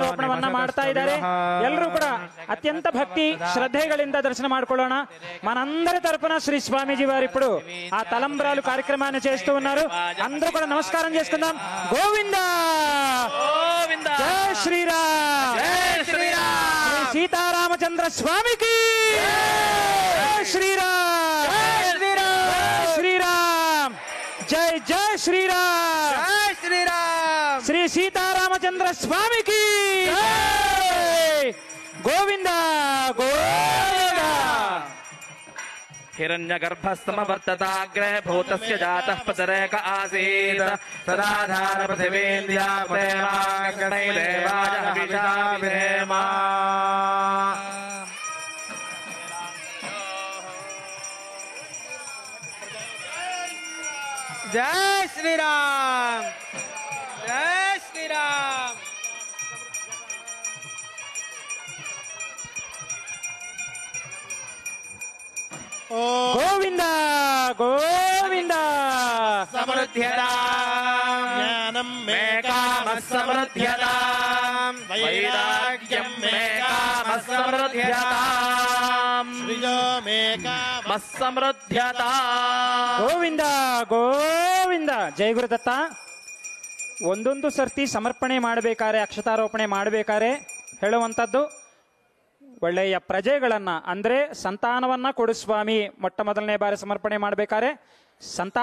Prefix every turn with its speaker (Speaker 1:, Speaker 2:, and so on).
Speaker 1: ವಸ್ತ್ರೋಪಣವನ್ನ ಮಾಡ್ತಾ ಇದ್ದಾರೆ. ಎಲ್ಲರೂ ಕೂಡ అత్యంత భక్తి శ్రద్ధేಗಳಿంద దర్శనం ಮಾಡ್ಕೊಳ್ಳೋಣ. మనందరి తరపున శ్రీ స్వామీజీ వారు ఇప్పుడు ఆ తలంబ్రాలు కార్యక్రమాన్ని చేస్తూ ఉన్నారు. అందరూ కూడా నమస్కారం చేసుకుందాం. గోవింద
Speaker 2: గోవింద
Speaker 1: జై శ్రీరామ్
Speaker 2: జై శ్రీరామ్
Speaker 1: శ్రీ సీతారామచంద్ర స్వామికి జై శ్రీరామ్
Speaker 2: జై శ్రీరామ్
Speaker 1: శ్రీరామ్ జై జై శ్రీరామ్
Speaker 2: జై శ్రీరామ్
Speaker 1: శ్రీ సీతారామచంద్ర స్వామికి గోవింద గోవింద.
Speaker 2: हिरण्यगर्भस्तमवर्तताग्रे भूतस्य जातः पतरेक आसीत् सदाधार पृथिवीन्द्रियाप्तेवाग्नै देवाय हविषा विधेम. जय श्री राम जय श्री राम.
Speaker 1: గోవింద గోవింద.
Speaker 2: समृद्ध्यताम् ज्ञानं मे कामः समृद्ध्यताम् वैराग्यं मे कामः समृद्ध्यताम् श्रियो मे कामः समृद्ध्यताम्.
Speaker 1: ಗೋವಿಂದ ಗೋವಿಂದ. ಜೈ ಗುರುದತ್ತ. ಒಂದೊಂದು ಸರ್ತಿ ಸಮರ್ಪಣೆ ಮಾಡಬೇಕಾರೆ, ಅಕ್ಷತಾರೋಪಣೆ ಮಾಡಬೇಕಾರೆ ಹೇಳುವಂಥದ್ದು, ಒಳ್ಳೆಯ ಪ್ರಜೆಗಳನ್ನ ಅಂದ್ರೆ ಸಂತಾನವನ್ನ ಕೊಡು ಸ್ವಾಮಿ. ಮೊಟ್ಟ ಮೊದಲನೇ ಬಾರಿ ಸಮರ್ಪಣೆ ಮಾಡಬೇಕಾರೆ ಸಂತಾನ